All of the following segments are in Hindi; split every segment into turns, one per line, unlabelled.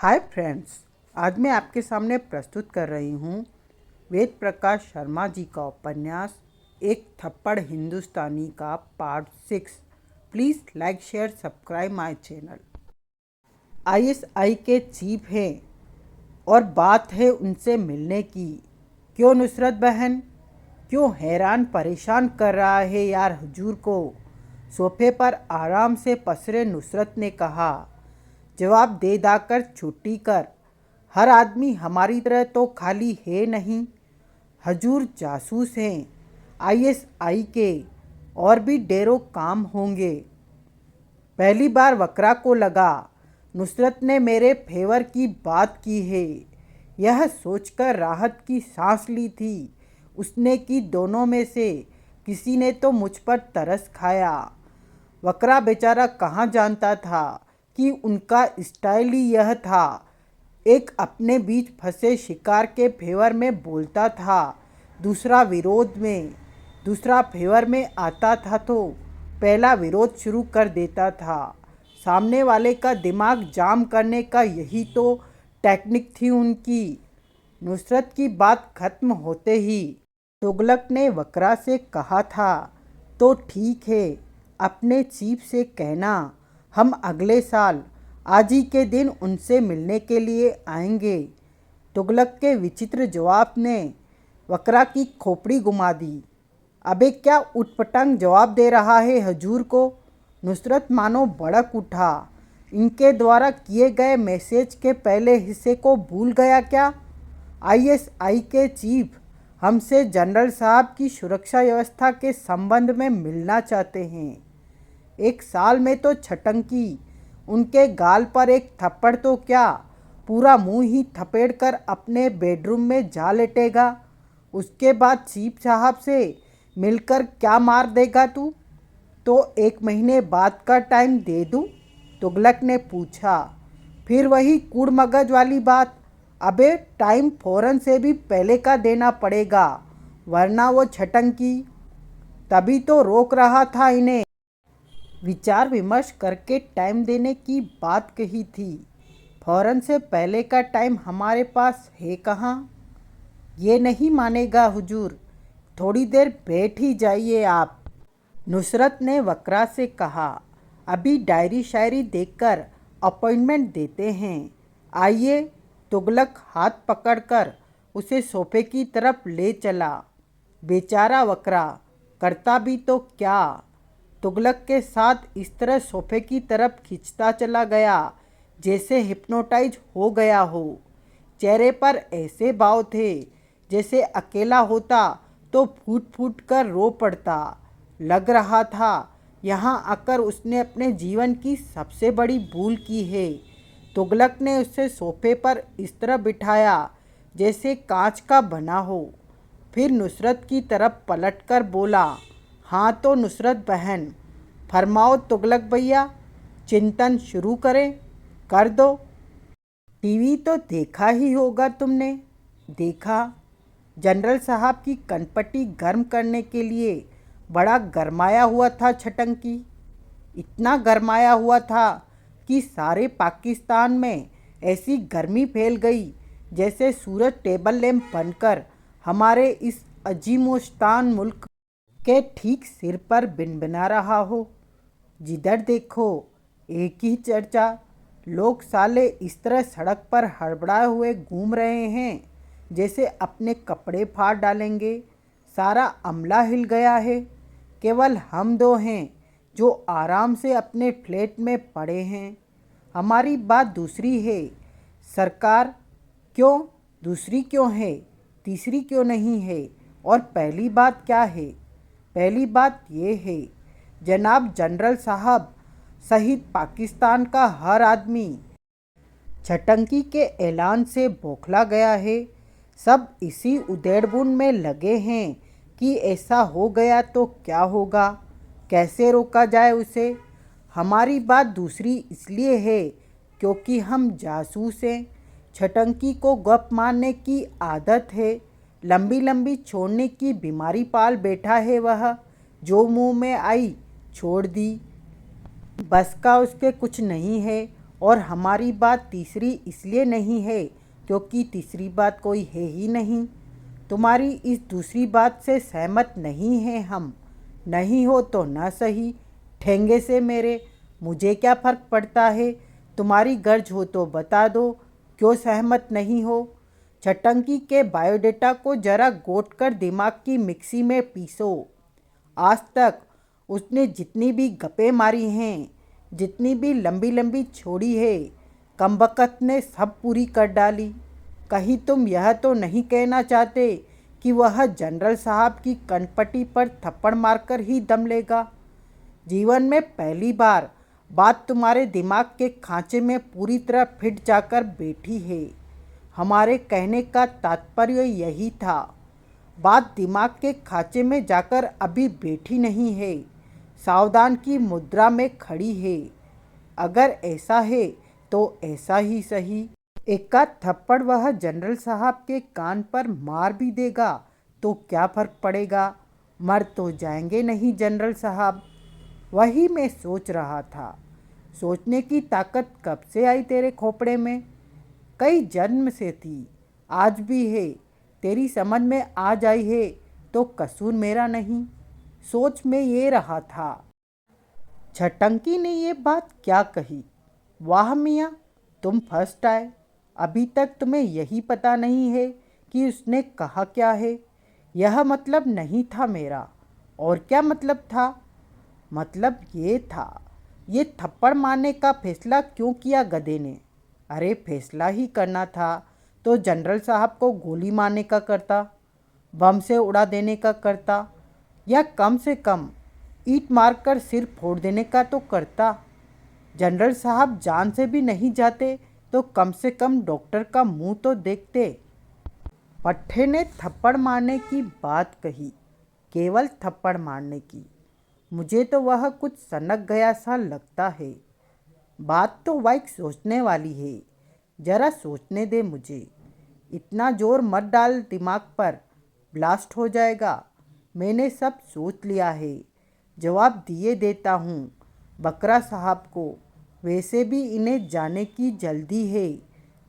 हाय फ्रेंड्स, आज मैं आपके सामने प्रस्तुत कर रही हूँ वेद प्रकाश शर्मा जी का उपन्यास एक थप्पड़ हिंदुस्तानी का part 6। Please like share subscribe my channel. ISI के चीफ हैं और बात है उनसे मिलने की। क्यों नुसरत बहन, क्यों हैरान परेशान कर रहा है यार हुजूर को? सोफे पर आराम से पसरे नुसरत ने कहा। जवाब दे दाकर छुट्टी कर। हर आदमी हमारी तरह तो खाली है नहीं। हजूर जासूस हैं आईएसआई के, और भी ढेरों काम होंगे। पहली बार वकरा को लगा नुसरत ने मेरे फेवर की बात की है। यह सोचकर राहत की सांस ली थी उसने कि दोनों में से किसी ने तो मुझ पर तरस खाया। वकरा बेचारा कहाँ जानता था कि उनका स्टाइल ही यह था। एक अपने बीच फंसे शिकार के फेवर में बोलता था, दूसरा विरोध में, दूसरा फेवर में आता था तो पहला विरोध शुरू कर देता था। सामने वाले का दिमाग जाम करने का यही तो टेक्निक थी उनकी। नुसरत की बात खत्म होते ही तुगलक ने वकरा से कहा था, तो ठीक है, अपने चीफ से कहना हम अगले साल आज ही के दिन उनसे मिलने के लिए आएंगे। तुगलक के विचित्र जवाब ने वकरा की खोपड़ी घुमा दी। अबे क्या उटपटांग जवाब दे रहा है हजूर को? नुसरत मानो भड़क उठा। इनके द्वारा किए गए मैसेज के पहले हिस्से को भूल गया क्या? आईएसआई के चीफ हमसे जनरल साहब की सुरक्षा व्यवस्था के संबंध में मिलना चाहते हैं। एक साल में तो छटंकी, उनके गाल पर एक थप्पड़ तो क्या, पूरा मुंह ही थपेड़ कर अपने बेडरूम में जा लेटेगा। उसके बाद चीफ साहब से मिलकर क्या मार देगा तू? तो 1 महीने बाद का टाइम दे दूं? तुगलक ने पूछा। फिर वही कूड़ मगज वाली बात। अबे टाइम फौरन से भी पहले का देना पड़ेगा, वरना वो छटंकी। तभी तो रोक रहा था इन्हें। विचार विमर्श करके टाइम देने की बात कही थी। फौरन से पहले का टाइम हमारे पास है कहाँ? ये नहीं मानेगा हुजूर, थोड़ी देर बैठ ही जाइए आप। नुसरत ने वकरा से कहा, अभी डायरी शायरी देखकर अपॉइंटमेंट देते हैं, आइए। तुगलक हाथ पकड़कर उसे सोफे की तरफ ले चला। बेचारा वकरा करता भी तो क्या। तुगलक के साथ इस तरह सोफे की तरफ खींचता चला गया जैसे हिप्नोटाइज हो गया हो। चेहरे पर ऐसे भाव थे जैसे अकेला होता तो फूट फूट कर रो पड़ता। लग रहा था यहाँ आकर उसने अपने जीवन की सबसे बड़ी भूल की है। तुगलक ने उसे सोफे पर इस तरह बिठाया जैसे कांच का बना हो। फिर नुसरत की तरफ पलटकर बोला, हाँ तो नुसरत बहन, फरमाओ तुगलक भैया, चिंतन शुरू करें? कर दो। टीवी तो देखा ही होगा तुमने। देखा, जनरल साहब की कनपट्टी गर्म करने के लिए बड़ा गरमाया हुआ था छटंकी। इतना गरमाया हुआ था कि सारे पाकिस्तान में ऐसी गर्मी फैल गई जैसे सूरज टेबल लैंप बनकर हमारे इस अजीमोशान मुल्क के ठीक सिर पर भिनभिना रहा हो। जिधर देखो एक ही चर्चा। लोग साले इस तरह सड़क पर हड़बड़ाए हुए घूम रहे हैं जैसे अपने कपड़े फाड़ डालेंगे। सारा अमला हिल गया है। केवल हम दो हैं जो आराम से अपने फ्लैट में पड़े हैं। हमारी बात दूसरी है सरकार। क्यों दूसरी क्यों है? तीसरी क्यों नहीं है? और पहली बात क्या है? पहली बात यह है, जनाब जनरल साहब सहित पाकिस्तान का हर आदमी छटंकी के ऐलान से बौखला गया है। सब इसी उधेड़बुन में लगे हैं कि ऐसा हो गया तो क्या होगा, कैसे रोका जाए उसे। हमारी बात दूसरी इसलिए है क्योंकि हम जासूस हैं। छटंकी को गप मारने की आदत है, लंबी लंबी छोड़ने की बीमारी पाल बैठा है वह। जो मुंह में आई छोड़ दी, बस का उसके कुछ नहीं है। और हमारी बात तीसरी इसलिए नहीं है क्योंकि तीसरी बात कोई है ही नहीं। तुम्हारी इस दूसरी बात से सहमत नहीं हैं हम। नहीं हो तो न सही, ठेंगे से मेरे, मुझे क्या फ़र्क पड़ता है। तुम्हारी गर्ज हो तो बता दो, क्यों सहमत नहीं हो। छटंकी के बायोडेटा को जरा गोट कर दिमाग की मिक्सी में पीसो। आज तक उसने जितनी भी गप्पे मारी हैं, जितनी भी लंबी लंबी छोड़ी है, कमबख्त ने सब पूरी कर डाली। कहीं तुम यह तो नहीं कहना चाहते कि वह जनरल साहब की कनपटी पर थप्पड़ मारकर ही दम लेगा। जीवन में पहली बार बात तुम्हारे दिमाग के खांचे में पूरी तरह फिट जाकर बैठी है। हमारे कहने का तात्पर्य यही था। बात दिमाग के खांचे में जाकर अभी बैठी नहीं है, सावधान की मुद्रा में खड़ी है। अगर ऐसा है तो ऐसा ही सही। एकाध थप्पड़ वह जनरल साहब के कान पर मार भी देगा तो क्या फर्क पड़ेगा, मर तो जाएंगे नहीं जनरल साहब। वही मैं सोच रहा था। सोचने की ताकत कब से आई तेरे खोपड़े में? कई जन्म से थी, आज भी है। तेरी समझ में आ जाई है तो कसूर मेरा नहीं। सोच में ये रहा था। छटंकी ने ये बात क्या कही? वाह मियाँ, तुम फर्स्ट आए। अभी तक तुम्हें यही पता नहीं है कि उसने कहा क्या है। यह मतलब नहीं था मेरा। और क्या मतलब था? मतलब ये था, ये थप्पड़ मारने का फैसला क्यों किया गधे ने? अरे फैसला ही करना था तो जनरल साहब को गोली मारने का करता, बम से उड़ा देने का करता, या कम से कम ईंट मारकर सिर फोड़ देने का तो करता। जनरल साहब जान से भी नहीं जाते तो कम से कम डॉक्टर का मुंह तो देखते। पट्टे ने थप्पड़ मारने की बात कही, केवल थप्पड़ मारने की। मुझे तो वह कुछ सनक गया सा लगता है। बात तो वाइक सोचने वाली है, जरा सोचने दे मुझे। इतना जोर मत डाल दिमाग पर, ब्लास्ट हो जाएगा। मैंने सब सोच लिया है, जवाब दिए देता हूँ बकरा साहब को। वैसे भी इन्हें जाने की जल्दी है।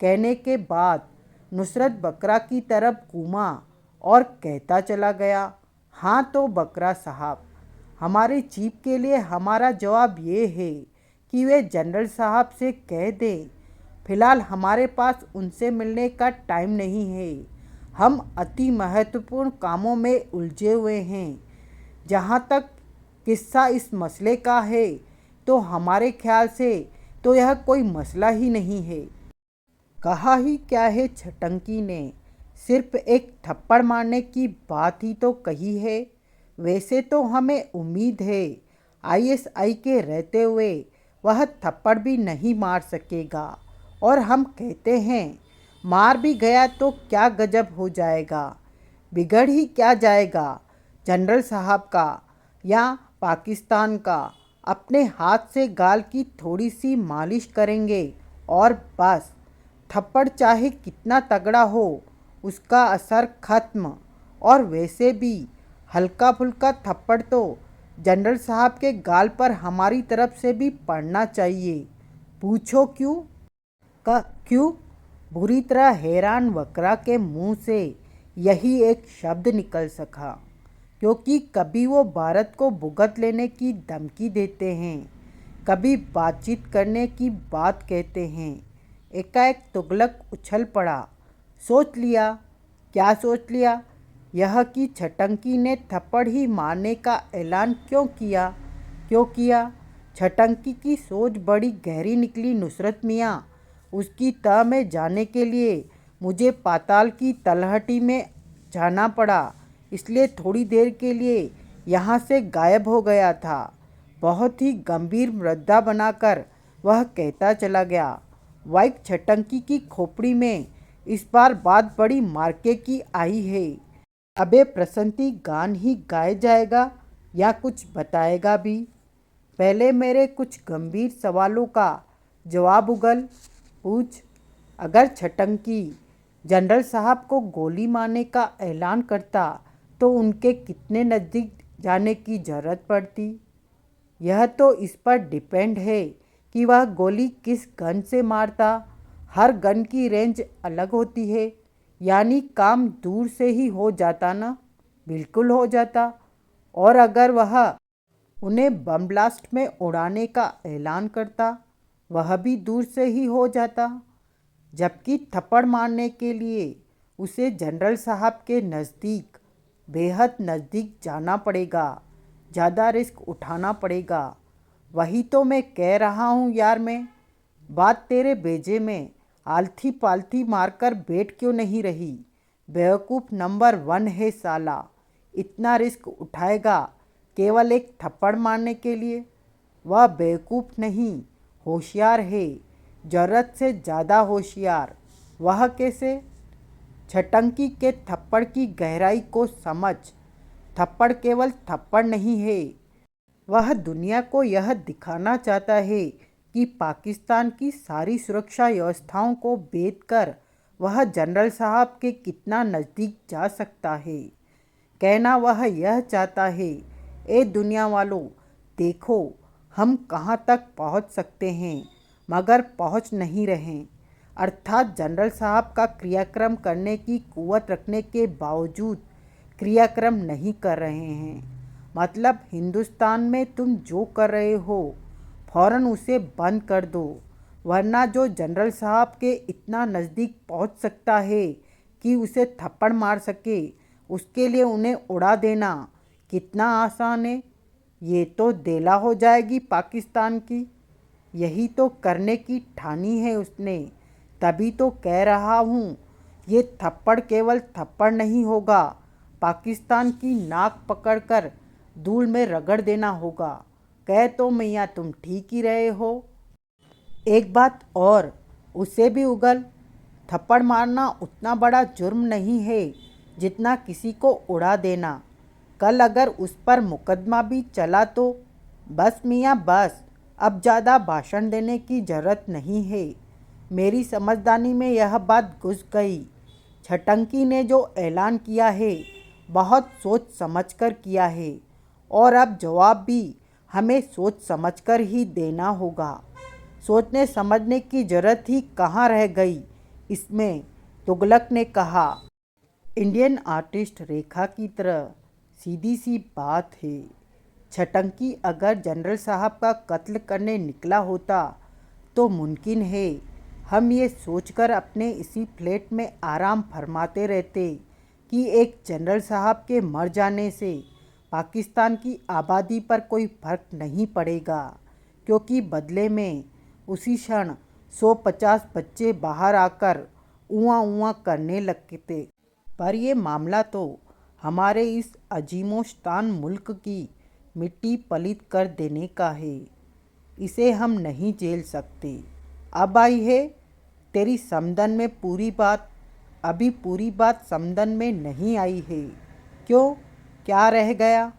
कहने के बाद नुसरत बकरा की तरफ घूमा और कहता चला गया, हाँ तो बकरा साहब, हमारे चीफ के लिए हमारा जवाब ये है कि वे जनरल साहब से कह दें, फिलहाल हमारे पास उनसे मिलने का टाइम नहीं है। हम अति महत्वपूर्ण कामों में उलझे हुए हैं। जहाँ तक किस्सा इस मसले का है तो हमारे ख्याल से तो यह कोई मसला ही नहीं है। कहा ही क्या है छटंकी ने, सिर्फ एक थप्पड़ मारने की बात ही तो कही है। वैसे तो हमें उम्मीद है आईएसआई के रहते हुए वह थप्पड़ भी नहीं मार सकेगा, और हम कहते हैं मार भी गया तो क्या गजब हो जाएगा, बिगड़ ही क्या जाएगा। जनरल साहब का या पाकिस्तान का अपने हाथ से गाल की थोड़ी सी मालिश करेंगे और बस। थप्पड़ चाहे कितना तगड़ा हो, उसका असर खत्म। और वैसे भी हल्का फुल्का थप्पड़ तो जनरल साहब के गाल पर हमारी तरफ से भी पड़ना चाहिए। पूछो क्यों? क्यों? बुरी तरह हैरान बकरा के मुंह से यही एक शब्द निकल सका, क्योंकि कभी वो भारत को भुगत लेने की धमकी देते हैं, कभी बातचीत करने की बात कहते हैं। एकाएक तुगलक उछल पड़ा। सोच लिया। क्या सोच लिया? यह कि छटंकी ने थप्पड़ ही मारने का ऐलान क्यों किया? क्यों किया? छटंकी की सोच बड़ी गहरी निकली नुसरत मियाँ। उसकी तह में जाने के लिए मुझे पाताल की तलहटी में जाना पड़ा, इसलिए थोड़ी देर के लिए यहाँ से गायब हो गया था। बहुत ही गंभीर मुद्दा बनाकर वह कहता चला गया। वाइक छटंकी की खोपड़ी में इस बार बात बड़ी मार्के की आई है। अबे प्रसंती गान ही गाए जाएगा या कुछ बताएगा भी? पहले मेरे कुछ गंभीर सवालों का जवाब उगल पूछ। अगर छटंकी जनरल साहब को गोली मारने का ऐलान करता तो उनके कितने नज़दीक जाने की ज़रूरत पड़ती? यह तो इस पर डिपेंड है कि वह गोली किस गन से मारता। हर गन की रेंज अलग होती है, यानी काम दूर से ही हो जाता ना? बिल्कुल हो जाता। और अगर वह उन्हें बम ब्लास्ट में उड़ाने का ऐलान करता, वह भी दूर से ही हो जाता। जबकि थप्पड़ मारने के लिए उसे जनरल साहब के नज़दीक, बेहद नज़दीक जाना पड़ेगा, ज़्यादा रिस्क उठाना पड़ेगा। वही तो मैं कह रहा हूँ यार। मैं बात तेरे बेजे में आलथी पालथी मारकर बैठ क्यों नहीं रही? बेवकूफ़ नंबर 1 है साला। इतना रिस्क उठाएगा केवल एक थप्पड़ मारने के लिए? वह बेवकूफ़ नहीं, होशियार है, ज़रूरत से ज़्यादा होशियार। वह कैसे? छटंकी के थप्पड़ की गहराई को समझ। थप्पड़ केवल थप्पड़ नहीं है, वह दुनिया को यह दिखाना चाहता है कि पाकिस्तान की सारी सुरक्षा व्यवस्थाओं को भेद कर वह जनरल साहब के कितना नज़दीक जा सकता है। कहना वह यह चाहता है, ए दुनिया वालों, देखो हम कहाँ तक पहुँच सकते हैं, मगर पहुँच नहीं रहे। अर्थात जनरल साहब का क्रियाक्रम करने की कुव्वत रखने के बावजूद क्रियाक्रम नहीं कर रहे हैं। मतलब हिंदुस्तान में तुम जो कर रहे हो फौरन उसे बंद कर दो, वरना जो जनरल साहब के इतना नज़दीक पहुंच सकता है कि उसे थप्पड़ मार सके, उसके लिए उन्हें उड़ा देना कितना आसान है। ये तो देला हो जाएगी पाकिस्तान की। यही तो करने की ठानी है उसने। तभी तो कह रहा हूँ, ये थप्पड़ केवल थप्पड़ नहीं होगा, पाकिस्तान की नाक पकड़कर धूल में रगड़ देना होगा। कह तो मैया तुम ठीक ही रहे हो। एक बात और, उसे भी उगल। थप्पड़ मारना उतना बड़ा जुर्म नहीं है जितना किसी को उड़ा देना। कल अगर उस पर मुकदमा भी चला तो? बस मियाँ बस, अब ज़्यादा भाषण देने की ज़रूरत नहीं है। मेरी समझदारी में यह बात घुस गई। छटंकी ने जो ऐलान किया है बहुत सोच समझकर किया है, और अब जवाब भी हमें सोच समझकर ही देना होगा। सोचने समझने की ज़रूरत ही कहाँ रह गई इसमें? तुगलक ने कहा। इंडियन आर्टिस्ट रेखा की तरह सीधी सी बात है। छटंकी अगर जनरल साहब का कत्ल करने निकला होता तो मुमकिन है हम ये सोचकर अपने इसी फ्लैट में आराम फरमाते रहते कि एक जनरल साहब के मर जाने से पाकिस्तान की आबादी पर कोई फर्क नहीं पड़ेगा, क्योंकि बदले में उसी क्षण 150 बच्चे बाहर आकर ऊँआ ऊँआ करने लगते। पर ये मामला तो हमारे इस अजीमोशान मुल्क की मिट्टी पलीत कर देने का है। इसे हम नहीं झेल सकते। अब आई है तेरी समझन में पूरी बात। अभी पूरी बात समझन में नहीं आई है। क्यों, क्या रह गया?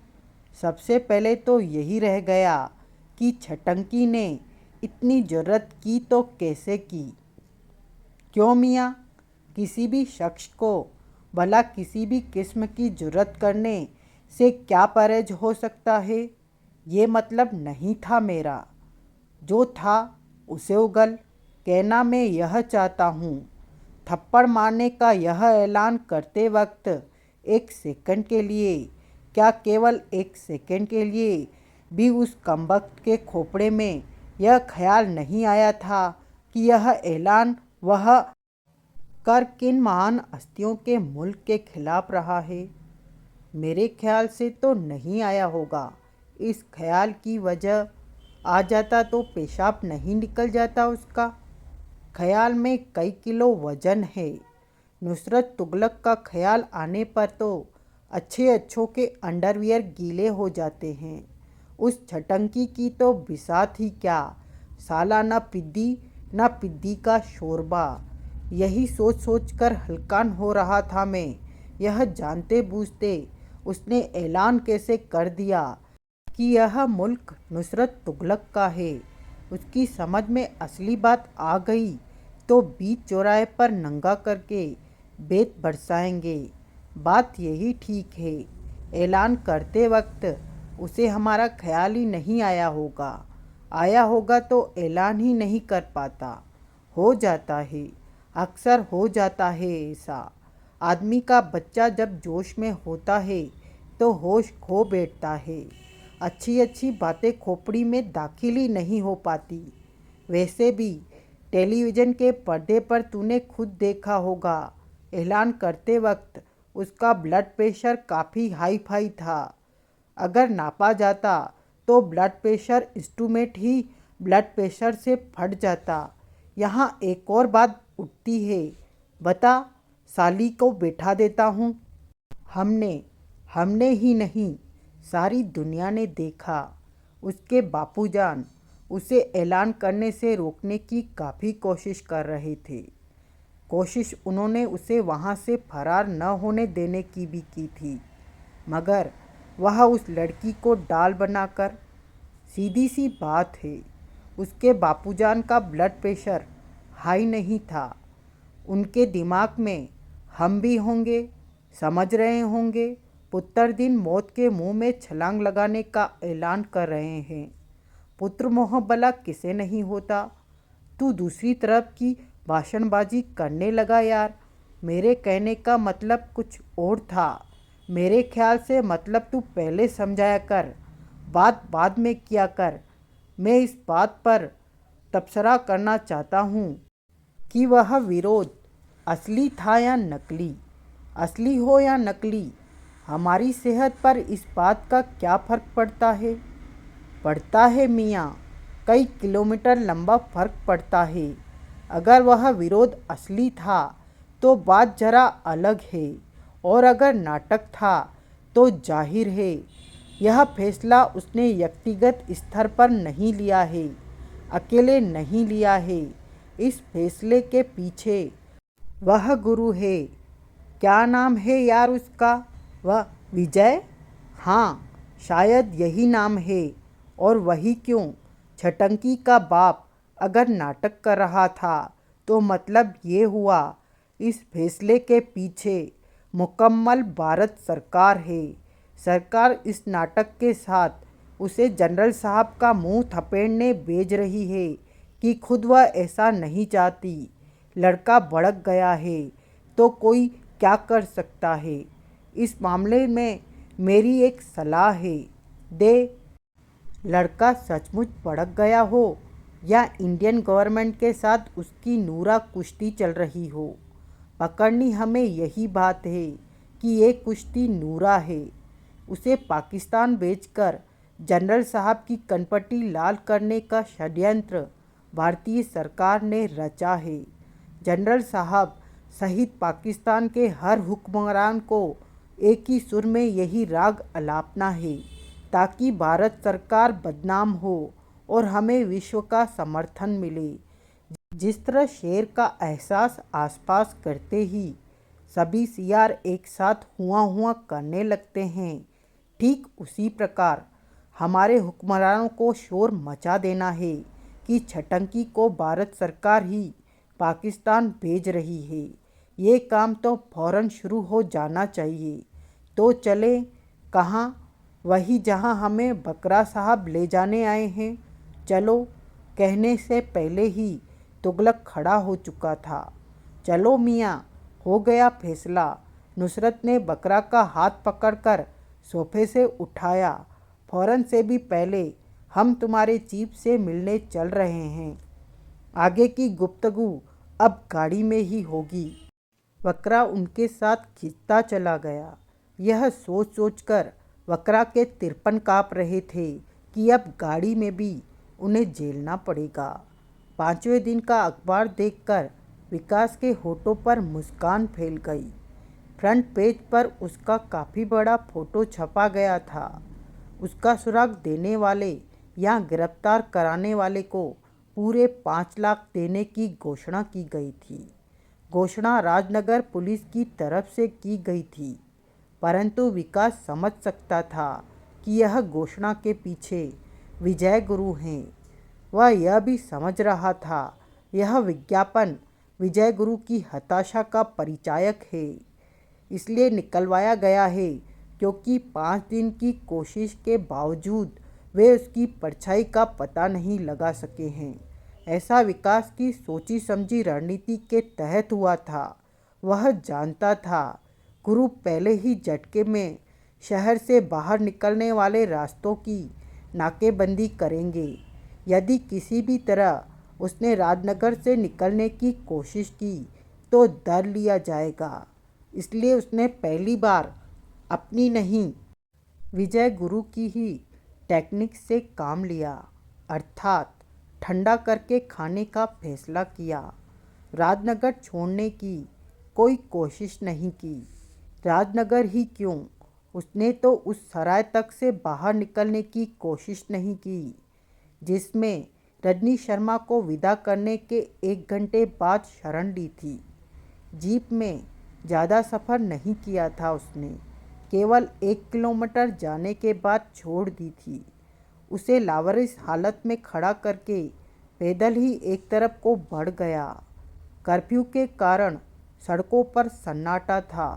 सबसे पहले तो यही रह गया कि छटंकी ने इतनी जरूरत की तो कैसे की? क्यों मियाँ? किसी भी शख्स को भला किसी भी किस्म की जुर्रत करने से क्या परहेज हो सकता है, ये मतलब नहीं था मेरा। जो था उसे उगल। कहना मैं यह चाहता हूँ, थप्पड़ मारने का यह ऐलान करते वक्त एक सेकंड के लिए, क्या केवल एक सेकंड के लिए भी उस कमबख्त के खोपड़े में यह ख्याल नहीं आया था कि यह ऐलान वह कर किन महान हस्तियों के मुल्क के खिलाफ रहा है? मेरे ख्याल से तो नहीं आया होगा। इस ख्याल की वजह आ जाता तो पेशाब नहीं निकल जाता उसका। ख्याल में कई किलो वजन है। नुसरत तुगलक का ख्याल आने पर तो अच्छे अच्छों के अंडरवियर गीले हो जाते हैं। उस छटंकी की तो बिसात ही क्या, साला न पिद्दी का शोरबा। यही सोच सोच कर हलकान हो रहा था मैं, यह जानते बूझते उसने ऐलान कैसे कर दिया कि यह मुल्क नुसरत तुगलक का है। उसकी समझ में असली बात आ गई तो बीच चौराहे पर नंगा करके बेत बरसाएंगे। बात यही ठीक है। ऐलान करते वक्त उसे हमारा ख्याल ही नहीं आया होगा। आया होगा तो ऐलान ही नहीं कर पाता। हो जाता है, अक्सर हो जाता है ऐसा। आदमी का बच्चा जब जोश में होता है तो होश खो बैठता है। अच्छी अच्छी बातें खोपड़ी में दाखिल ही नहीं हो पाती। वैसे भी टेलीविज़न के पर्दे पर तूने खुद देखा होगा, ऐलान करते वक्त उसका ब्लड प्रेशर काफ़ी हाई फाई था। अगर नापा जाता तो ब्लड प्रेशर इंस्ट्रूमेंट ही ब्लड प्रेशर से फट जाता। यहाँ एक और बात उठती है, बता, साली को बैठा देता हूँ। हमने हमने ही नहीं, सारी दुनिया ने देखा। उसके बापूजान उसे ऐलान करने से रोकने की काफ़ी कोशिश कर रहे थे। कोशिश उन्होंने उसे वहाँ से फरार न होने देने की भी की थी, मगर वह उस लड़की को डाल बनाकर। सीधी सी बात है, उसके बापूजान का ब्लड प्रेशर हाई नहीं था। उनके दिमाग में हम भी होंगे, समझ रहे होंगे, पुत्र दिन मौत के मुंह में छलांग लगाने का ऐलान कर रहे हैं। पुत्र मोह भला किसे नहीं होता। तू दूसरी तरफ की भाषणबाजी करने लगा यार। मेरे कहने का मतलब कुछ और था। मेरे ख्याल से मतलब तू पहले समझाया कर, बात बाद में किया कर। मैं इस बात पर तबसरा करना चाहता हूँ कि वह विरोध असली था या नकली। असली हो या नकली, हमारी सेहत पर इस बात का क्या फ़र्क पड़ता है। पड़ता है मियाँ, कई किलोमीटर लंबा फ़र्क पड़ता है। अगर वह विरोध असली था तो बात जरा अलग है, और अगर नाटक था तो जाहिर है यह फैसला उसने व्यक्तिगत स्तर पर नहीं लिया है, अकेले नहीं लिया है। इस फैसले के पीछे वह गुरु है। क्या नाम है यार उसका, वह विजय? हाँ, शायद यही नाम है। और वही क्यों, छटंकी का बाप अगर नाटक कर रहा था तो मतलब ये हुआ इस फैसले के पीछे मुकम्मल भारत सरकार है। सरकार इस नाटक के साथ उसे जनरल साहब का मुंह थपेड़ने भेज रही है कि खुद वह ऐसा नहीं चाहती। लड़का भड़क गया है तो कोई क्या कर सकता है। इस मामले में मेरी एक सलाह है, दे। लड़का सचमुच भड़क गया हो या इंडियन गवर्नमेंट के साथ उसकी नूरा कुश्ती चल रही हो, पकड़नी हमें यही बात है कि ये कुश्ती नूरा है। उसे पाकिस्तान भेजकर जनरल साहब की कनपटी लाल करने का षड्यंत्र भारतीय सरकार ने रचा है। जनरल साहब सहित पाकिस्तान के हर हुक्मरान को एक ही सुर में यही राग अलापना है, ताकि भारत सरकार बदनाम हो और हमें विश्व का समर्थन मिले। जिस तरह शेर का एहसास आसपास करते ही सभी सियार एक साथ हुआ हुआ करने लगते हैं, ठीक उसी प्रकार हमारे हुक्मरानों को शोर मचा देना है कि छटंकी को भारत सरकार ही पाकिस्तान भेज रही है। ये काम तो फौरन शुरू हो जाना चाहिए। तो चले कहाँ? वही जहाँ हमें बकरा साहब ले जाने आए हैं। चलो कहने से पहले ही तुगलक खड़ा हो चुका था। चलो मियाँ, हो गया फैसला। नुसरत ने बकरा का हाथ पकड़कर सोफे से उठाया। फौरन से भी पहले हम तुम्हारे चीफ से मिलने चल रहे हैं। आगे की गुफ्तगू अब गाड़ी में ही होगी। बकरा उनके साथ खींचता चला गया। यह सोच सोचकर बकरा के तिरपन काँप रहे थे कि अब गाड़ी में भी उन्हें झेलना पड़ेगा। 5वें दिन का अखबार देखकर विकास के होठों पर मुस्कान फैल गई। फ्रंट पेज पर उसका काफ़ी बड़ा फोटो छपा गया था। उसका सुराग देने वाले या गिरफ्तार कराने वाले को पूरे 5 लाख देने की घोषणा की गई थी। घोषणा राजनगर पुलिस की तरफ से की गई थी, परंतु विकास समझ सकता था कि यह घोषणा के पीछे विजय गुरु हैं। वह यह भी समझ रहा था यह विज्ञापन विजय गुरु की हताशा का परिचायक है, इसलिए निकलवाया गया है क्योंकि 5 दिन की कोशिश के बावजूद वे उसकी परछाई का पता नहीं लगा सके हैं। ऐसा विकास की सोची समझी रणनीति के तहत हुआ था। वह जानता था गुरु पहले ही झटके में शहर से बाहर निकलने वाले रास्तों की नाकेबंदी करेंगे। यदि किसी भी तरह उसने राजनगर से निकलने की कोशिश की तो डर लिया जाएगा। इसलिए उसने पहली बार अपनी नहीं, विजय गुरु की ही टेक्निक से काम लिया, अर्थात ठंडा करके खाने का फैसला किया। राजनगर छोड़ने की कोई कोशिश नहीं की। राजनगर ही क्यों, उसने तो उस सराय तक से बाहर निकलने की कोशिश नहीं की जिसमें रजनी शर्मा को विदा करने के 1 घंटे बाद शरण ली थी। जीप में ज़्यादा सफ़र नहीं किया था उसने, केवल 1 किलोमीटर जाने के बाद छोड़ दी थी। उसे लावारिस हालत में खड़ा करके पैदल ही एक तरफ को बढ़ गया। कर्फ्यू के कारण सड़कों पर सन्नाटा था।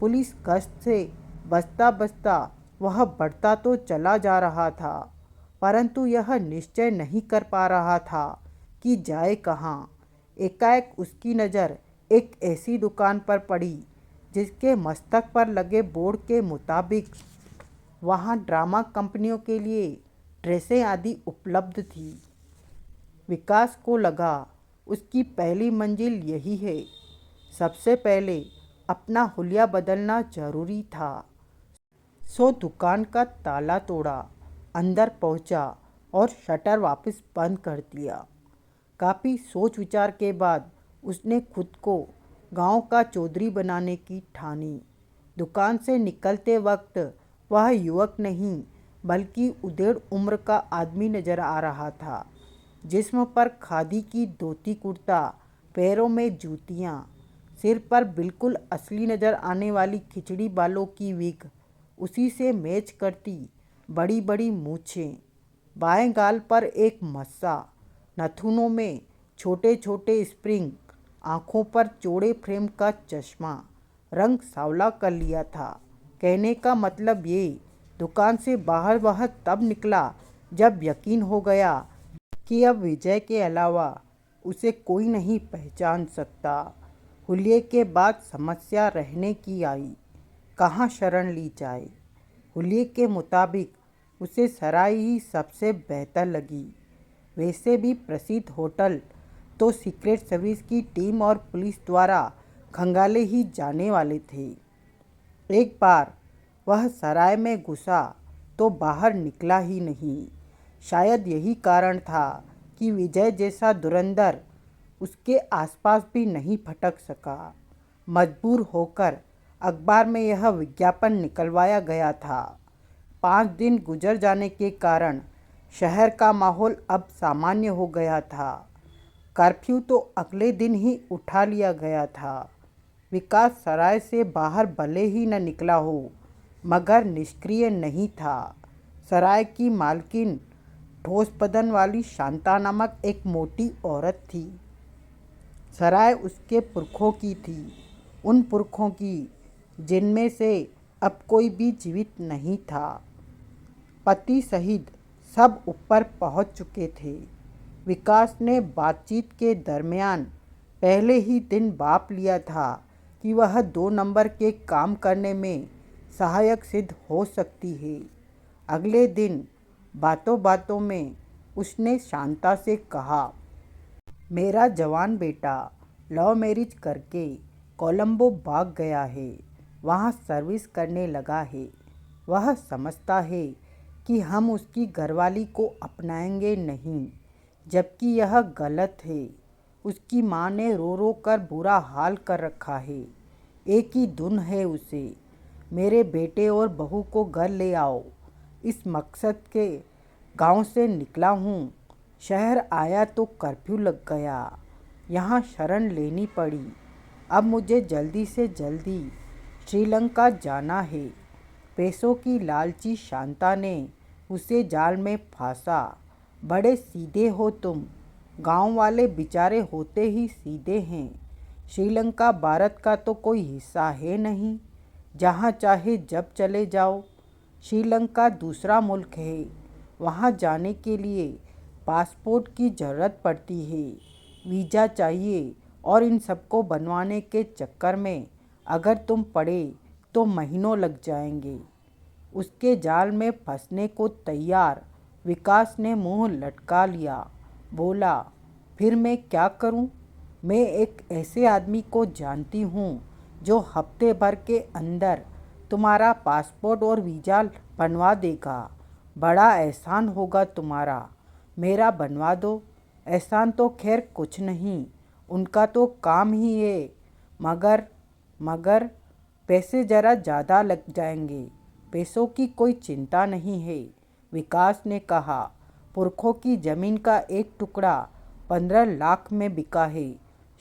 पुलिस गश्त से बचता बचता वह बढ़ता तो चला जा रहा था, परंतु यह निश्चय नहीं कर पा रहा था कि जाए कहाँ। एकाएक उसकी नज़र एक ऐसी दुकान पर पड़ी जिसके मस्तक पर लगे बोर्ड के मुताबिक वहाँ ड्रामा कंपनियों के लिए ड्रेसें आदि उपलब्ध थी। विकास को लगा उसकी पहली मंजिल यही है। सबसे पहले अपना हुलिया बदलना जरूरी था। सो दुकान का ताला तोड़ा, अंदर पहुंचा और शटर वापस बंद कर दिया। काफ़ी सोच विचार के बाद उसने खुद को गांव का चौधरी बनाने की ठानी। दुकान से निकलते वक्त वह युवक नहीं बल्कि उधेड़ उम्र का आदमी नजर आ रहा था। जिस्म पर खादी की धोती कुर्ता, पैरों में जूतियाँ, सिर पर बिल्कुल असली नज़र आने वाली खिचड़ी बालों की विग, उसी से मैच करती बड़ी बड़ी मूछें, बाएं गाल पर एक मस्सा, नथुनों में छोटे छोटे स्प्रिंग, आँखों पर चौड़े फ्रेम का चश्मा, रंग सांवला कर लिया था। कहने का मतलब ये, दुकान से बाहर वह तब निकला जब यकीन हो गया कि अब विजय के अलावा उसे कोई नहीं पहचान सकता। हुलिये के बाद समस्या रहने की आई, कहाँ शरण ली जाए। हुलिये के मुताबिक उसे सराय ही सबसे बेहतर लगी। वैसे भी प्रसिद्ध होटल तो सीक्रेट सर्विस की टीम और पुलिस द्वारा खंगाले ही जाने वाले थे। एक बार वह सराय में घुसा तो बाहर निकला ही नहीं। शायद यही कारण था कि विजय जैसा धुरंधर उसके आसपास भी नहीं भटक सका। मजबूर होकर अखबार में यह विज्ञापन निकलवाया गया था। 5 दिन गुजर जाने के कारण शहर का माहौल अब सामान्य हो गया था। कर्फ्यू तो अगले दिन ही उठा लिया गया था। विकास सराय से बाहर भले ही न निकला हो, मगर निष्क्रिय नहीं था। सराय की मालकिन ठोस बदन वाली शांता नामक एक मोटी औरत थी। सराय उसके पुरखों की थी, उन पुरखों की जिनमें से अब कोई भी जीवित नहीं था। पति सहित सब ऊपर पहुंच चुके थे। विकास ने बातचीत के दरमियान पहले ही दिन भांप लिया था कि वह 2 नंबर के काम करने में सहायक सिद्ध हो सकती है। अगले दिन बातों बातों में उसने शांता से कहा, मेरा जवान बेटा लव मैरिज करके कोलंबो भाग गया है, वहाँ सर्विस करने लगा है। वह समझता है कि हम उसकी घरवाली को अपनाएंगे नहीं, जबकि यह गलत है। उसकी माँ ने रो रो कर बुरा हाल कर रखा है। एक ही धुन है उसे, मेरे बेटे और बहू को घर ले आओ। इस मकसद के गांव से निकला हूँ। शहर आया तो कर्फ्यू लग गया, यहाँ शरण लेनी पड़ी। अब मुझे जल्दी से जल्दी श्रीलंका जाना है। पैसों की लालची शांता ने उसे जाल में फांसा। बड़े सीधे हो तुम, गांव वाले बेचारे होते ही सीधे हैं। श्रीलंका भारत का तो कोई हिस्सा है नहीं, जहाँ चाहे जब चले जाओ। श्रीलंका दूसरा मुल्क है, वहाँ जाने के लिए पासपोर्ट की ज़रूरत पड़ती है, वीज़ा चाहिए और इन सबको बनवाने के चक्कर में अगर तुम पड़े तो महीनों लग जाएंगे। उसके जाल में फंसने को तैयार विकास ने मुंह लटका लिया। बोला, फिर मैं क्या करूं? मैं एक ऐसे आदमी को जानती हूं जो हफ्ते भर के अंदर तुम्हारा पासपोर्ट और वीज़ा बनवा देगा। बड़ा एहसान होगा तुम्हारा, मेरा बनवा दो। एहसान तो खैर कुछ नहीं, उनका तो काम ही है, मगर मगर पैसे ज़रा ज़्यादा लग जाएंगे। पैसों की कोई चिंता नहीं है, विकास ने कहा। पुरखों की ज़मीन का एक टुकड़ा 15 लाख में बिका है।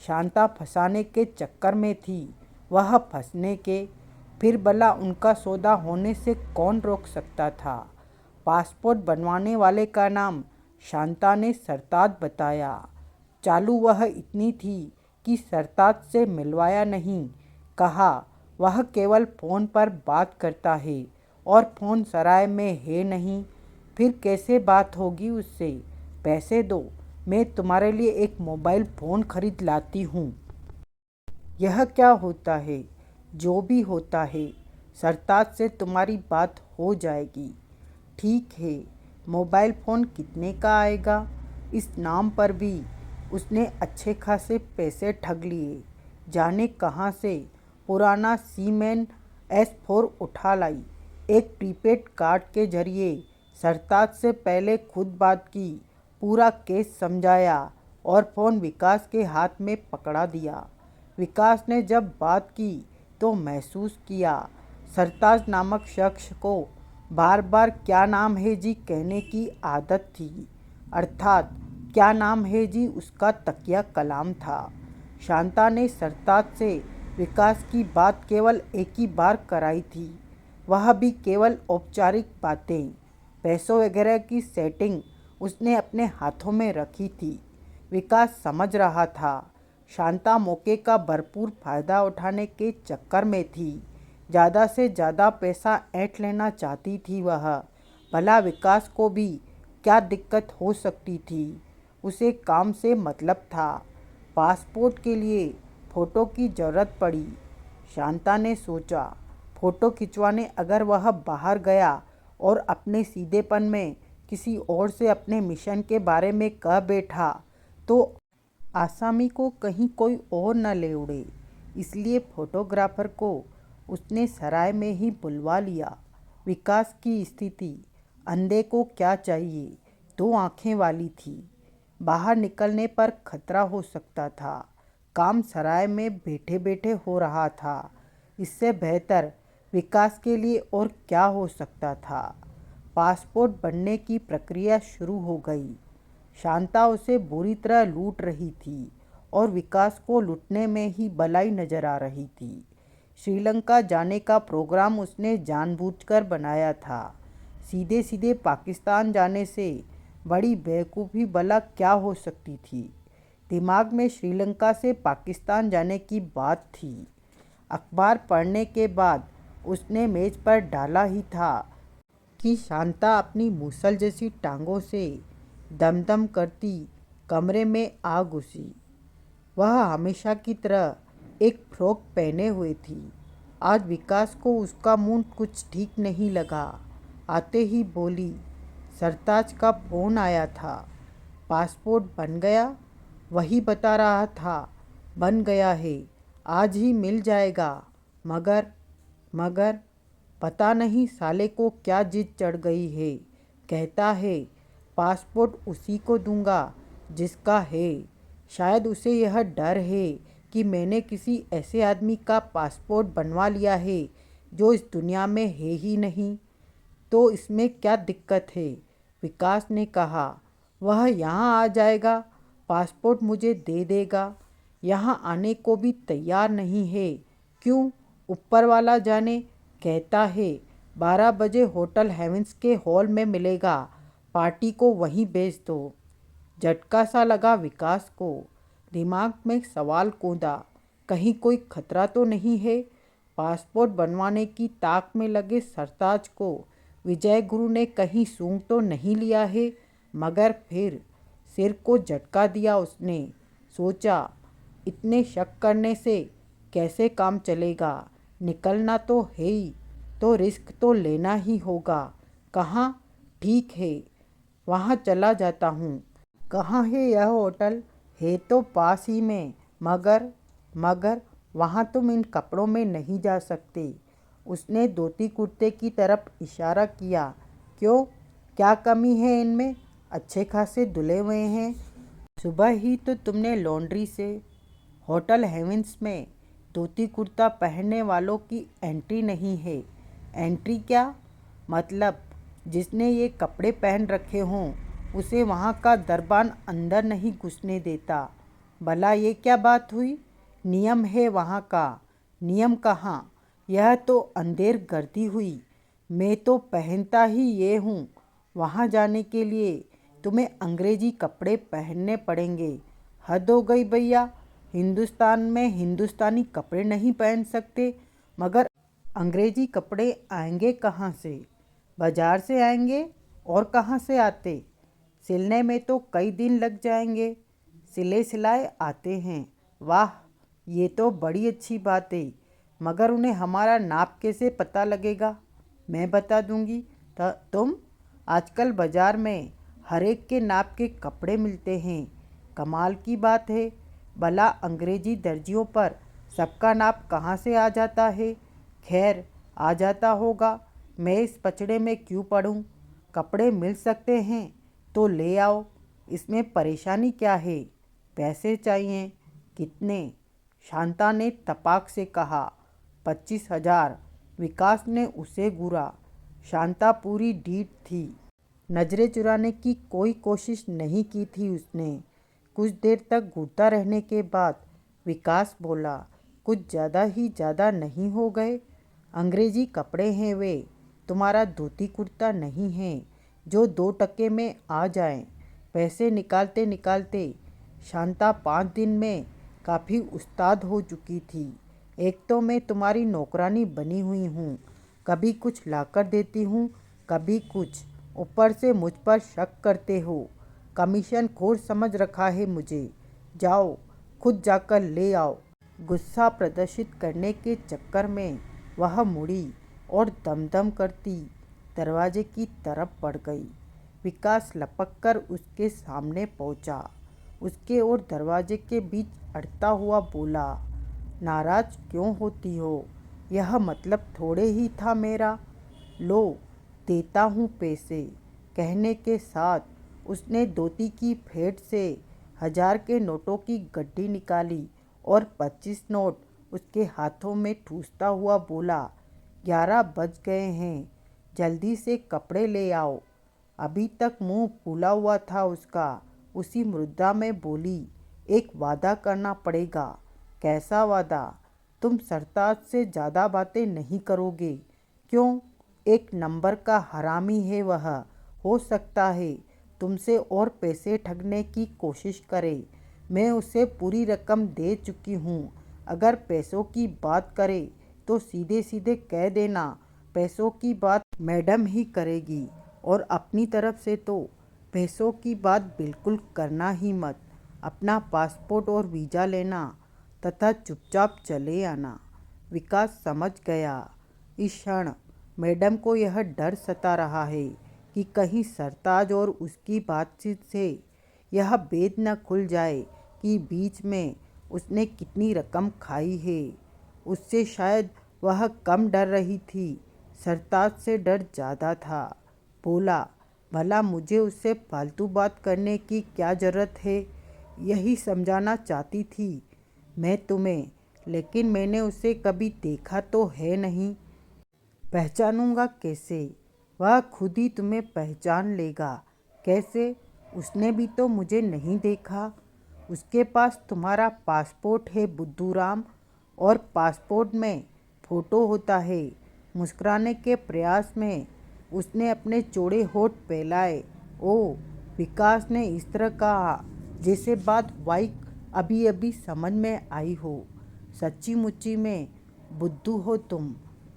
शांता फंसाने के चक्कर में थी, वह फंसने के। फिर भला उनका सौदा होने से कौन रोक सकता था? पासपोर्ट बनवाने वाले का नाम शांता ने सरताज बताया। चालू वह इतनी थी कि सरताज से मिलवाया नहीं। कहा, वह केवल फ़ोन पर बात करता है और फ़ोन सराय में है नहीं। फिर कैसे बात होगी उससे? पैसे दो, मैं तुम्हारे लिए एक मोबाइल फ़ोन खरीद लाती हूँ। यह क्या होता है? जो भी होता है, सरताज से तुम्हारी बात हो जाएगी। ठीक है, मोबाइल फ़ोन कितने का आएगा? इस नाम पर भी उसने अच्छे खासे पैसे ठग लिए। जाने कहाँ से पुराना सीमेन S4 उठा लाई। एक प्रीपेड कार्ड के जरिए सरताज से पहले खुद बात की, पूरा केस समझाया और फ़ोन विकास के हाथ में पकड़ा दिया। विकास ने जब बात की तो महसूस किया सरताज नामक शख्स को बार बार क्या नाम है जी कहने की आदत थी। अर्थात क्या नाम है जी उसका तकिया कलाम था। शांता ने सरताज से विकास की बात केवल एक ही बार कराई थी, वह भी केवल औपचारिक बातें। पैसों वगैरह की सेटिंग उसने अपने हाथों में रखी थी। विकास समझ रहा था शांता मौके का भरपूर फ़ायदा उठाने के चक्कर में थी। ज़्यादा से ज़्यादा पैसा ऐंठ लेना चाहती थी वह। भला विकास को भी क्या दिक्कत हो सकती थी? उसे काम से मतलब था। पासपोर्ट के लिए फ़ोटो की ज़रूरत पड़ी। शांता ने सोचा, फ़ोटो खिंचवाने अगर वह बाहर गया और अपने सीधेपन में किसी और से अपने मिशन के बारे में कह बैठा तो आसामी को कहीं कोई और न ले उड़े। इसलिए फोटोग्राफर को उसने सराय में ही बुलवा लिया। विकास की स्थिति अंधे को क्या चाहिए, 2 आंखें वाली थी। बाहर निकलने पर खतरा हो सकता था। काम सराय में बैठे बैठे हो रहा था। इससे बेहतर विकास के लिए और क्या हो सकता था? पासपोर्ट बनने की प्रक्रिया शुरू हो गई। शांता उसे बुरी तरह लूट रही थी और विकास को लूटने में ही भलाई नजर आ रही थी। श्रीलंका जाने का प्रोग्राम उसने जानबूझकर बनाया था। सीधे सीधे पाकिस्तान जाने से बड़ी बेवकूफ़ी भला क्या हो सकती थी? दिमाग में श्रीलंका से पाकिस्तान जाने की बात थी। अखबार पढ़ने के बाद उसने मेज पर डाला ही था कि शांता अपनी मूसल जैसी टांगों से दमदम करती कमरे में आ घुसी। वह हमेशा की तरह एक फ्रॉक पहने हुए थी। आज विकास को उसका मुंह कुछ ठीक नहीं लगा। आते ही बोली, सरताज का फ़ोन आया था। पासपोर्ट बन गया? वही बता रहा था, बन गया है, आज ही मिल जाएगा। मगर मगर पता नहीं साले को क्या जिद चढ़ गई है। कहता है पासपोर्ट उसी को दूंगा जिसका है। शायद उसे यह डर है कि मैंने किसी ऐसे आदमी का पासपोर्ट बनवा लिया है जो इस दुनिया में है ही नहीं। तो इसमें क्या दिक्कत है? विकास ने कहा, वह यहाँ आ जाएगा, पासपोर्ट मुझे दे देगा। यहाँ आने को भी तैयार नहीं है। क्यों? ऊपर वाला जाने। कहता है 12 बजे होटल हेवेंस के हॉल में मिलेगा, पार्टी को वहीं भेज दो। झटका सा लगा विकास को। दिमाग में सवाल कूदा, कहीं कोई खतरा तो नहीं है? पासपोर्ट बनवाने की ताक में लगे सरताज को विजय गुरु ने कहीं सूंघ तो नहीं लिया है? मगर फिर सिर को झटका दिया उसने। सोचा, इतने शक करने से कैसे काम चलेगा? निकलना तो है ही, तो रिस्क तो लेना ही होगा। कहाँ? ठीक है, वहाँ चला जाता हूँ। कहाँ है यह होटल? है तो पास ही में, मगर वहाँ तुम इन कपड़ों में नहीं जा सकते। उसने धोती कुर्ते की तरफ इशारा किया। क्यों? क्या कमी है इनमें? अच्छे खासे धुले हुए हैं। सुबह ही तो तुमने लॉन्ड्री से। होटल हेवेंस में धोती कुर्ता पहनने वालों की एंट्री नहीं है। एंट्री क्या मतलब? जिसने ये कपड़े पहन रखे हों उसे वहाँ का दरबान अंदर नहीं घुसने देता। भला ये क्या बात हुई? नियम है वहाँ का। नियम कहाँ? यह तो अंधेर गर्दी हुई। मैं तो पहनता ही ये हूँ। वहाँ जाने के लिए तुम्हें अंग्रेजी कपड़े पहनने पड़ेंगे। हद हो गई भैया। हिंदुस्तान में हिंदुस्तानी कपड़े नहीं पहन सकते, मगर अंग्रेजी कपड़े आएंगे कहाँ से? बाजार से आएंगे, और कहाँ से आते? सिलने में तो कई दिन लग जाएंगे। सिले सिलाए आते हैं। वाह, ये तो बड़ी अच्छी बात है। मगर उन्हें हमारा नाप कैसे पता लगेगा? मैं बता दूंगी। तुम आजकल बाजार में हर एक के नाप के कपड़े मिलते हैं। कमाल की बात है। भला अंग्रेजी दर्जियों पर सबका नाप कहाँ से आ जाता है? खैर, आ जाता होगा। मैं इस पचड़े में क्यों पड़ूं? कपड़े मिल सकते हैं तो ले आओ। इसमें परेशानी क्या है? पैसे चाहिए। कितने? शांता ने तपाक से कहा। 25,000। विकास ने उसे घूरा। शांता पूरी ढीठ थी। नजरें चुराने की कोई कोशिश नहीं की थी उसने। कुछ देर तक घूरता रहने के बाद विकास बोला, कुछ ज़्यादा ही ज़्यादा नहीं हो गए? अंग्रेजी कपड़े हैं वे, तुम्हारा धोती कुर्ता नहीं है जो 2 टके में आ जाए। पैसे निकालते निकालते शांता 5 दिन में काफ़ी उस्ताद हो चुकी थी। एक तो मैं तुम्हारी नौकरानी बनी हुई हूँ। कभी कुछ लाकर देती हूँ, कभी कुछ। ऊपर से मुझ पर शक करते हो। कमीशन खोर समझ रखा है मुझे। जाओ, खुद जाकर ले आओ। गुस्सा प्रदर्शित करने के चक्कर में वह मुड़ी और दमदम करती दरवाजे की तरफ बढ़ गई। विकास लपककर उसके सामने पहुंचा। उसके और दरवाजे के बीच अड़ता हुआ बोला, नाराज क्यों होती हो? यह मतलब थोड़े ही था मेरा। लो, देता हूँ पैसे। कहने के साथ उसने धोती की फेंट से 1000 के नोटों की गड्डी निकाली और 25 नोट उसके हाथों में ठूसता हुआ बोला, 11 बज गए हैं, जल्दी से कपड़े ले आओ। अभी तक मुंह फूला हुआ था उसका। उसी मुद्रा में बोली, एक वादा करना पड़ेगा। कैसा वादा? तुम सरताज से ज़्यादा बातें नहीं करोगे। क्यों? एक नंबर का हरामी है वह। हो सकता है तुमसे और पैसे ठगने की कोशिश करे। मैं उसे पूरी रकम दे चुकी हूँ। अगर पैसों की बात करे तो सीधे सीधे कह देना पैसों की बात मैडम ही करेगी, और अपनी तरफ से तो पैसों की बात बिल्कुल करना ही मत। अपना पासपोर्ट और वीज़ा लेना तथा चुपचाप चले आना। विकास समझ गया। इस क्षण मैडम को यह डर सता रहा है कि कहीं सरताज और उसकी बातचीत से यह भेद न खुल जाए कि बीच में उसने कितनी रकम खाई है। उससे शायद वह कम डर रही थी, सरताज से डर ज़्यादा था। बोला, भला मुझे उससे फालतू बात करने की क्या ज़रूरत है? यही समझाना चाहती थी मैं तुम्हें, लेकिन मैंने उसे कभी देखा तो है नहीं। पहचानूंगा कैसे? वह खुद ही तुम्हें पहचान लेगा। कैसे? उसने भी तो मुझे नहीं देखा। उसके पास तुम्हारा पासपोर्ट है बुद्धूराम, और पासपोर्ट में फ़ोटो होता है। मुस्कुराने के प्रयास में उसने अपने चौड़े होठ फैलाए। ओ, विकास ने इस तरह कहा जैसे बात वाइक अभी अभी समझ में आई हो। सच्ची मुच्ची में बुद्धू हो तुम।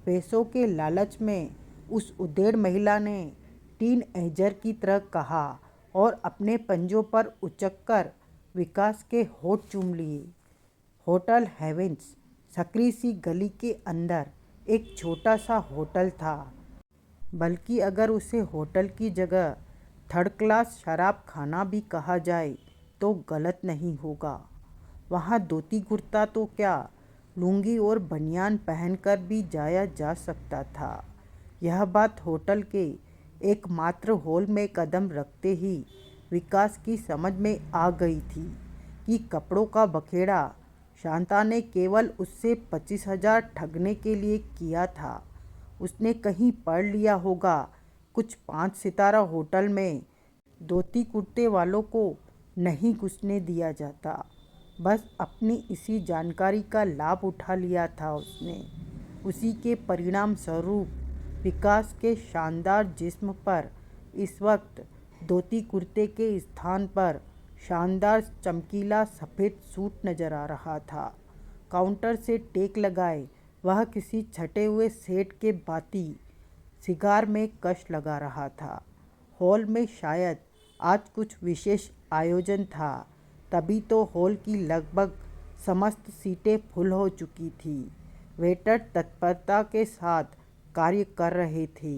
पैसों के लालच में उस उद्देड़ महिला ने टीन एजर की तरह कहा और अपने पंजों पर उचककर विकास के होठ चूम लिए। होटल हेवेंस सकरी सी गली के अंदर एक छोटा सा होटल था, बल्कि अगर उसे होटल की जगह थर्ड क्लास शराब खाना भी कहा जाए तो गलत नहीं होगा। वहाँ धोती कुर्ता तो क्या, लुंगी और बनियान पहनकर भी जाया जा सकता था। यह बात होटल के एकमात्र हॉल में कदम रखते ही विकास की समझ में आ गई थी कि कपड़ों का बखेड़ा शांता ने केवल उससे 25,000 ठगने के लिए किया था। उसने कहीं पढ़ लिया होगा कुछ 5 सितारा होटल में धोती कुर्ते वालों को नहीं घुसने दिया जाता। बस अपनी इसी जानकारी का लाभ उठा लिया था उसने। उसी के परिणाम स्वरूप विकास के शानदार जिस्म पर इस वक्त धोती कुर्ते के स्थान पर शानदार चमकीला सफ़ेद सूट नजर आ रहा था। काउंटर से टेक लगाए वह किसी छटे हुए सेठ के बाती सिगार में कश लगा रहा था। हॉल में शायद आज कुछ विशेष आयोजन था, तभी तो हॉल की लगभग समस्त सीटें फुल हो चुकी थी। वेटर तत्परता के साथ कार्य कर रहे थे।